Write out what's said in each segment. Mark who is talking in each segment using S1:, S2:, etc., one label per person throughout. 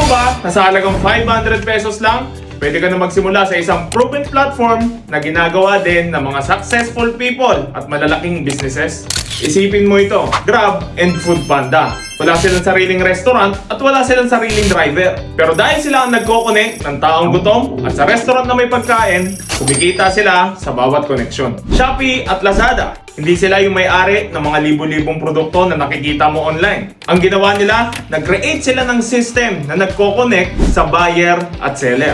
S1: mo ba na sa halagang 500 pesos lang, pwede ka na magsimula sa isang proven platform na ginagawa din ng mga successful people at malalaking businesses? Isipin mo ito, Grab and Foodpanda. Wala silang sariling restaurant at wala silang sariling driver. Pero dahil sila ang nagko-connect ng taong gutom at sa restaurant na may pagkain, kumikita sila sa bawat koneksyon. Shopee at Lazada, hindi sila yung may-ari ng mga libu-libong produkto na nakikita mo online. Ang ginawa nila, nag-create sila ng system na nagko-connect sa buyer at seller.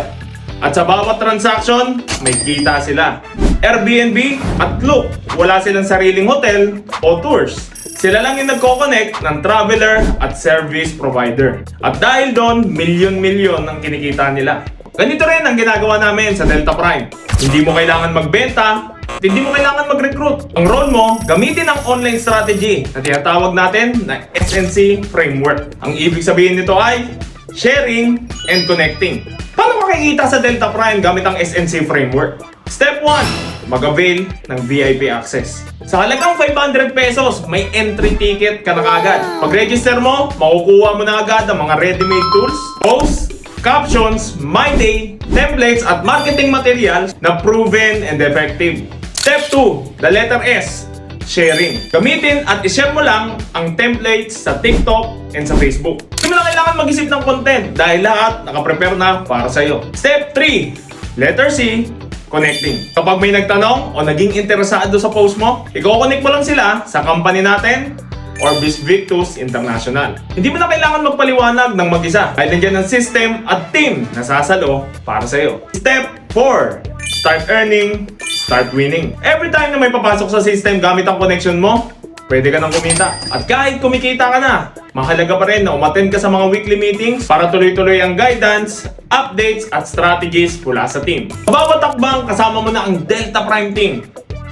S1: At sa bawat transaction, may kita sila. Airbnb at Klook, wala silang sariling hotel o tours. Sila lang yung nagko-connect ng traveler at service provider. At dahil doon, milyon-milyon ang kinikita nila. Ganito rin ang ginagawa namin sa Delta Prime. Hindi mo kailangan magbenta, hindi mo kailangan mag-recruit. Ang role mo, gamitin ang online strategy na tinatawag natin na SNC Framework. Ang ibig sabihin nito ay sharing and connecting. Paano makikita sa Delta Prime gamit ang SNC Framework? Step 1, mag-avail ng VIP access. Sa halagang 500 pesos, may entry ticket ka na agad. Pag-register mo, makukuha mo na agad ang mga ready-made tools, posts, captions, my day, templates at marketing materials na proven and effective. Step 2, the letter S, sharing. Gamitin at ishare mo lang ang templates sa TikTok and sa Facebook. Hindi mo na kailangan mag-isip ng content dahil lahat nakaprepare na para sa'yo. Step 3, letter C, connecting. Kapag may nagtanong o naging interesado sa post mo, i-connect mo lang sila sa company natin or Victus International. Hindi mo na kailangan magpaliwanag ng mag-isa dahil nandiyan ang system at team na sasalo para sa'yo. Step 4, start earning, start winning. Every time na may papasok sa system gamit ang connection mo, pwede ka nang kumita. At kahit kumikita ka na, mahalaga pa rin na umattend ka sa mga weekly meetings para tuloy-tuloy ang guidance, updates at strategies mula sa team. Sa bawat takbang, kasama mo na ang Delta Prime team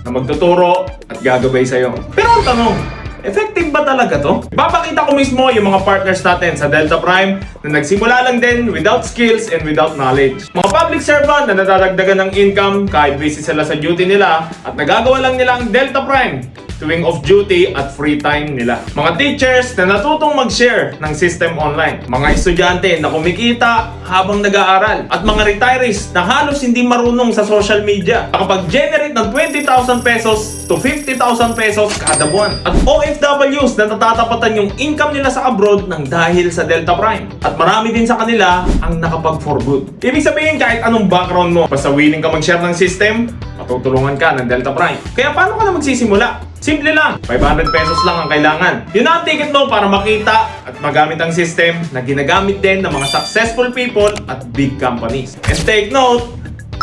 S1: na magtuturo at gagabay sa'yo. Pero ang tanong, effective ba talaga to? Ipapakita ko mismo yung mga partners natin sa Delta Prime na nagsimula lang din without skills and without knowledge. Mga public servant na nadadagdagan ng income kahit busy sila sa duty nila at nagagawa lang nila ang Delta Prime tuwing off duty at free time nila. Mga teachers na natutong mag-share ng system online. Mga estudyante na kumikita habang nag-aaral. At mga retirees na halos hindi marunong sa social media. Nakapag-generate ng 20,000 pesos to 50,000 pesos kada buwan. At OFWs na natatapatan yung income nila sa abroad ng dahil sa Delta Prime. At marami din sa kanila ang nakapag-for good. Ibig sabihin kahit anong background mo, basta willing ka mag-share ng system, matutulungan ka ng Delta Prime. Kaya paano ka na magsisimula? Simple lang, 500 pesos lang ang kailangan. Yun ang ticket mo para makita at magamit ang system na ginagamit din ng mga successful people at big companies. And take note,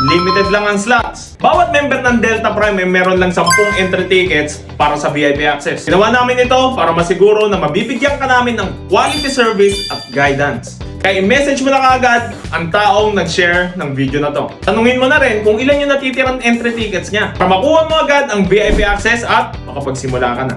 S1: limited lang ang slots. Bawat member ng Delta Prime ay meron lang 10 entry tickets para sa VIP access. Ginawa namin ito para masiguro na mabibigyan ka namin ng quality service at guidance. Kaya i-message mo na kaagad ang taong nag-share ng video na to. Tanungin mo na rin kung ilan yung natitirang entry tickets niya para makuha mo agad ang VIP access at makapagsimula ka na.